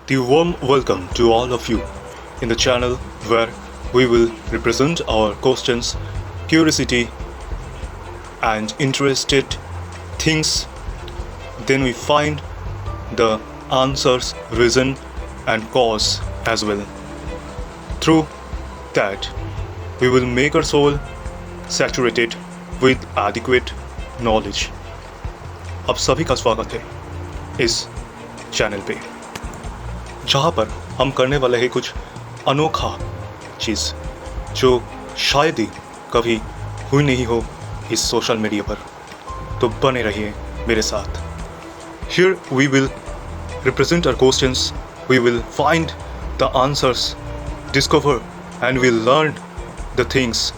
The warm welcome to all of you in the channel where we will represent our questions, curiosity, and interested things. Then we find the answers, reason, and cause as well. Through that, we will make our soul saturated with adequate knowledge. आप सभी का स्वागत है इस channel पे, जहाँ पर हम करने वाले हैं कुछ अनोखा चीज़ जो शायद ही कभी हुई नहीं हो इस सोशल मीडिया पर। तो बने रहिए मेरे साथ। Here we will represent our questions, we will find the answers, discover and we'll learn the things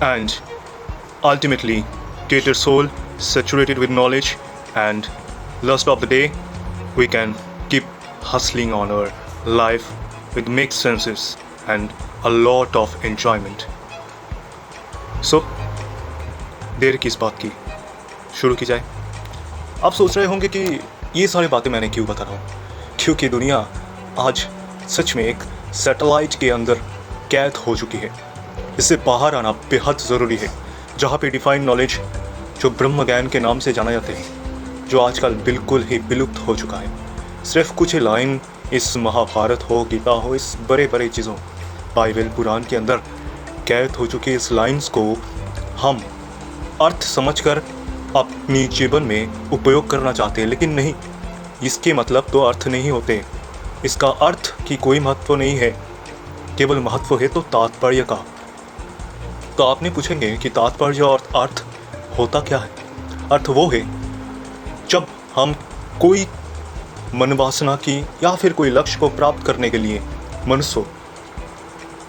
and ultimately get your soul saturated with knowledge, and last of the day we can keep hustling on our life with mixed senses and a lot of enjoyment. So देर किस बात की, शुरू की जाए। आप सोच रहे होंगे कि ये सारी बातें मैंने क्यों बता रहा हूँ, क्योंकि दुनिया आज सच में एक सैटेलाइट के अंदर कैद हो चुकी है। इससे बाहर आना बेहद ज़रूरी है, जहाँ पे डिफाइंड नॉलेज जो ब्रह्म ज्ञान के नाम से जाना जाते हैं, जो आजकल बिल्कुल ही विलुप्त हो चुका है। सिर्फ कुछ लाइन इस महाभारत हो, गीता हो, इस बड़े बड़े चीज़ों बाइबल पुराण के अंदर कैद हो चुकी इस लाइंस को हम अर्थ समझकर अपनी जीवन में उपयोग करना चाहते हैं, लेकिन नहीं, इसके मतलब तो अर्थ नहीं होते। इसका अर्थ की कोई महत्व नहीं है, केवल महत्व है तो तात्पर्य का। तो आपने पूछेंगे कि तात्पर्य और अर्थ होता क्या है। अर्थ वो है जब हम कोई मनवासना की या फिर कोई लक्ष्य को प्राप्त करने के लिए मनुष्य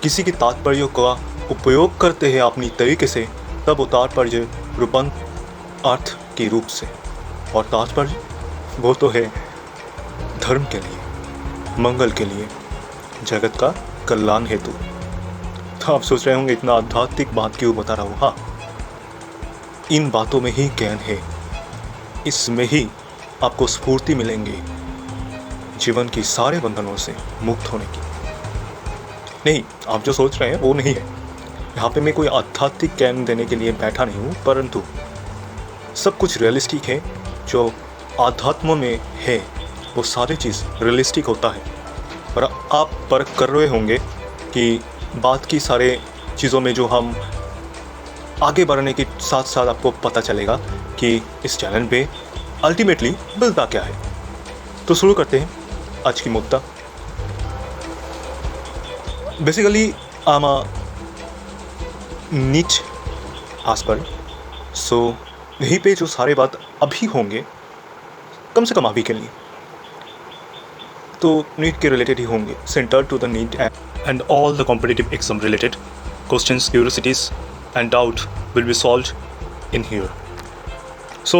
किसी के तात्पर्य का उपयोग करते हैं अपनी तरीके से, तब वो तात्पर्य रूपांतर अर्थ के रूप से। और तात्पर्य वो तो है धर्म के लिए, मंगल के लिए, जगत का कल्याण हेतु। तो आप सोच रहे होंगे इतना आध्यात्मिक बात क्यों बता रहा हूँ। हाँ, इन बातों में ही ज्ञान है, इसमें ही आपको स्फूर्ति मिलेंगी जीवन की सारे बंधनों से मुक्त होने की। नहीं, आप जो सोच रहे हैं वो नहीं है। यहाँ पे मैं कोई आध्यात्मिक ज्ञान देने के लिए बैठा नहीं हूँ, परंतु सब कुछ रियलिस्टिक है। जो आध्यात्म में है वो सारी चीज़ रियलिस्टिक होता है। और आप परख कर रहे होंगे कि बात की सारे चीज़ों में जो हम आगे बढ़ने के साथ साथ आपको पता चलेगा कि इस चैनल पे अल्टीमेटली मिलता क्या है। तो शुरू करते हैं आज की मुद्दा। बेसिकली आई एम अ नीच आस्पर, सो यहीं पे जो सारे बात अभी होंगे, कम से कम अभी के लिए तो नीट के रिलेटेड ही होंगे, centre to the NEET and all the competitive exam related questions, curiosities and doubt will be solved in here. So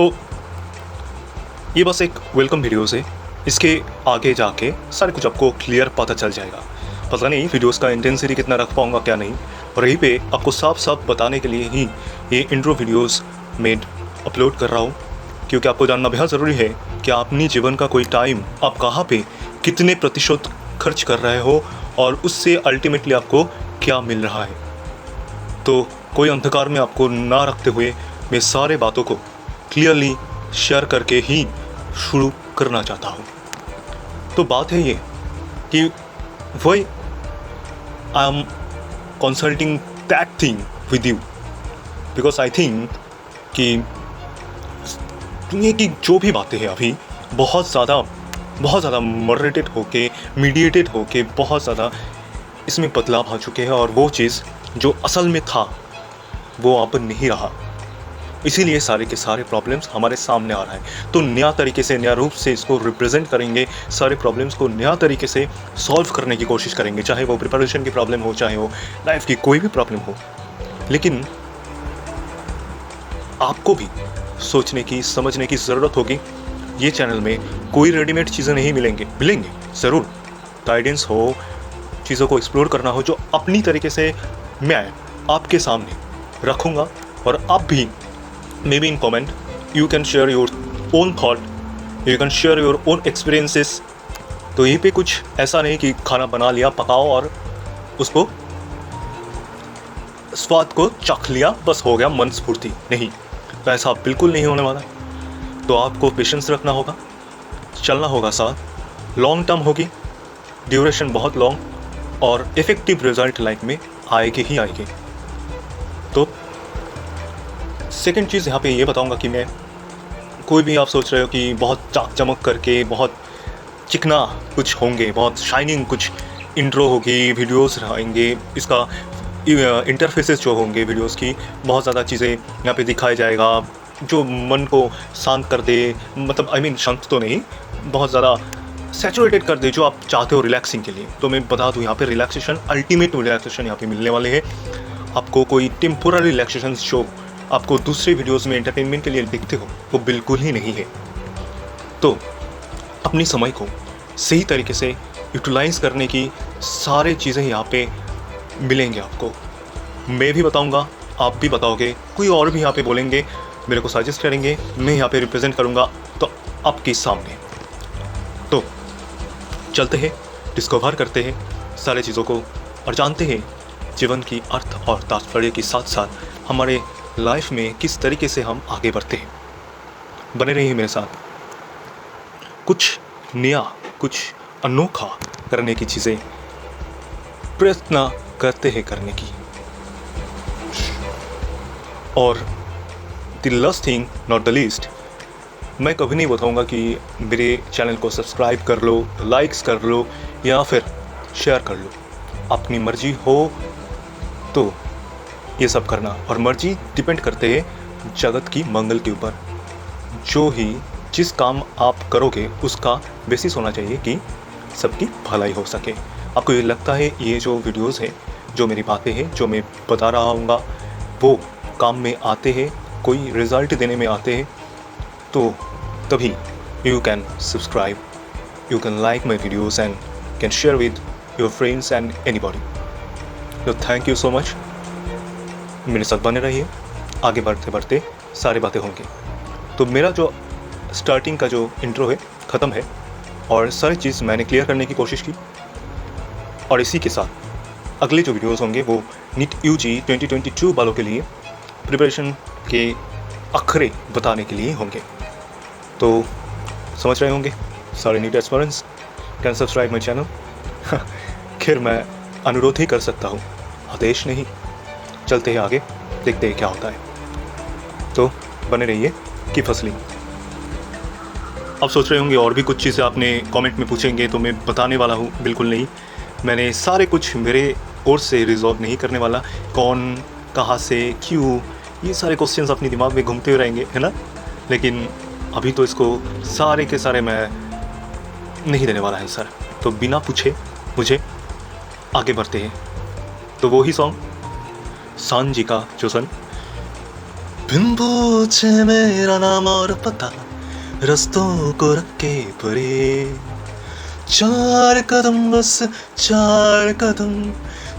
ये बस एक वेलकम वीडियोस है, इसके आगे जाके सारे कुछ आपको क्लियर पता चल जाएगा। पता नहीं वीडियोस का इंटेंसिटी कितना रख पाऊँगा क्या नहीं, और यहीं पे आपको साफ साफ बताने के लिए ही ये इंट्रो वीडियोस में अपलोड कर रहा हूँ, क्योंकि आपको जानना बेहद ज़रूरी है कि अपनी जीवन का कोई टाइम आप कहाँ पे कितने प्रतिशत खर्च कर रहे हो और उससे अल्टीमेटली आपको क्या मिल रहा है। तो कोई अंधकार में आपको ना रखते हुए मैं सारे बातों को क्लियरली शेयर करके ही शुरू करना चाहता हूँ। तो बात है ये कि वही I am consulting that thing with you, because I think कि दुनिया की जो भी बातें हैं अभी बहुत ज़्यादा मॉडरेटेड होके, मीडिएटेड होके बहुत ज़्यादा इसमें बदलाव आ चुके हैं, और वो चीज़ जो असल में था वो अब नहीं रहा। इसीलिए सारे के सारे प्रॉब्लम्स हमारे सामने आ रहा है। तो नया तरीके से, नया रूप से इसको रिप्रेजेंट करेंगे, सारे प्रॉब्लम्स को नया तरीके से सॉल्व करने की कोशिश करेंगे, चाहे वो प्रिपरेशन की प्रॉब्लम हो, चाहे वो लाइफ की कोई भी प्रॉब्लम हो। लेकिन आपको भी सोचने की, समझने की ज़रूरत होगी। ये चैनल में कोई रेडीमेड चीज़ें नहीं मिलेंगे ज़रूर। गाइडेंस हो, चीज़ों को एक्सप्लोर करना हो, जो अपनी तरीके से मैं आपके सामने रखूँगा। और आप भी may be in comment you can share your own thought, you can share your own experiences तो यहीं पे कुछ ऐसा नहीं कि खाना बना लिया, पकाओ और उसको स्वाद को चख लिया, बस हो गया मन स्फूर्ति। नहीं, तो ऐसा बिल्कुल नहीं होने वाला। तो आपको पेशेंस रखना होगा, चलना होगा साथ, लॉन्ग टर्म होगी, ड्यूरेशन बहुत लॉन्ग, और इफ़ेक्टिव रिजल्ट लाइफ में आएगी ही आएगी। तो सेकंड चीज़ यहाँ पे ये बताऊँगा कि मैं, कोई भी आप सोच रहे हो कि बहुत चाक चमक करके, बहुत चिकना कुछ होंगे, बहुत शाइनिंग कुछ इंट्रो होगी, वीडियोस रहेंगे, इसका इंटरफेसेस जो होंगे वीडियोस की, बहुत ज़्यादा चीज़ें यहाँ पे दिखाया जाएगा जो मन को शांत कर दे, मतलब आई मीन शांत तो नहीं, बहुत ज़्यादा सैचुरेटेड कर दे जो आप चाहते हो रिलैक्सिंग के लिए। तो मैं बता दूँ, यहाँ पे रिलैक्सेशन, अल्टीमेट रिलैक्सेशन यहाँ पे मिलने वाले हैं आपको। कोई टेम्पोररी रिलैक्सेशन जो आपको दूसरे वीडियोस में एंटरटेनमेंट के लिए दिखते हो, वो बिल्कुल ही नहीं है। तो अपनी समय को सही तरीके से यूटिलाइज़ करने की सारे चीज़ें यहाँ पे मिलेंगे आपको। मैं भी बताऊँगा, आप भी बताओगे, कोई और भी यहाँ पे बोलेंगे, मेरे को सजेस्ट करेंगे, मैं यहाँ पे रिप्रेजेंट करूँगा तो आपके सामने। तो चलते हैं, डिस्कवर करते हैं सारे चीज़ों को और जानते हैं जीवन की अर्थ और तात्पर्य के साथ साथ हमारे लाइफ में किस तरीके से हम आगे बढ़ते हैं। बने रहिए मेरे साथ। कुछ नया, कुछ अनोखा करने की चीज़ें प्रयत्न करते हैं करने की। और the last thing not the least, मैं कभी नहीं बताऊंगा कि मेरे चैनल को सब्सक्राइब कर लो, लाइक्स कर लो या फिर शेयर कर लो। अपनी मर्जी हो तो ये सब करना, और मर्जी डिपेंड करते हैं जगत की मंगल के ऊपर। जो ही जिस काम आप करोगे उसका बेसिस होना चाहिए कि सबकी भलाई हो सके। आपको ये लगता है ये जो वीडियोस हैं, जो मेरी बातें हैं, जो मैं बता रहा हूँगा, वो काम में आते हैं, कोई रिज़ल्ट देने में आते हैं, तो तभी you can subscribe, you can like my videos and can share with your friends and anybody. तो थैंक यू सो मच, मेरे साथ बने रहिए, आगे बढ़ते बढ़ते सारी बातें होंगी। तो मेरा जो स्टार्टिंग का जो इंट्रो है ख़त्म है, और सारी चीज़ मैंने क्लियर करने की कोशिश की। और इसी के साथ अगले जो वीडियोस होंगे वो नीट यूजी 2022 वालों के लिए प्रिपरेशन के अखरे बताने के लिए होंगे। तो समझ रहे होंगे सारे NEET aspirants, can subscribe my channel. खैर मैं अनुरोध ही कर सकता हूँ, आदेश नहीं। चलते हैं आगे, देखते हैं क्या होता है। तो बने रहिए कि फसली। अब सोच रहे होंगे और भी कुछ चीज़ें आपने कमेंट में पूछेंगे, तो मैं बताने वाला हूँ बिल्कुल नहीं। मैंने सारे कुछ मेरे ओर से रिजॉल्व नहीं करने वाला। कौन, कहाँ से, क्यों, ये सारे क्वेश्चंस अपने दिमाग में घूमते हुए रहेंगे, है ना। लेकिन अभी तो इसको सारे के सारे मैं नहीं देने वाला है सर। तो बिना पूछे मुझे आगे बढ़ते हैं। तो वो ही सॉन्ग सांझी का जो सन, बिन पूछे मेरा नाम और पता, रस्तों को रखे परे, 4 कदम बस 4 कदम,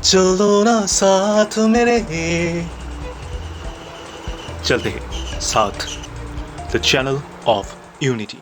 चलो ना साथ मेरे। चलते हैं साथ, द चैनल ऑफ यूनिटी।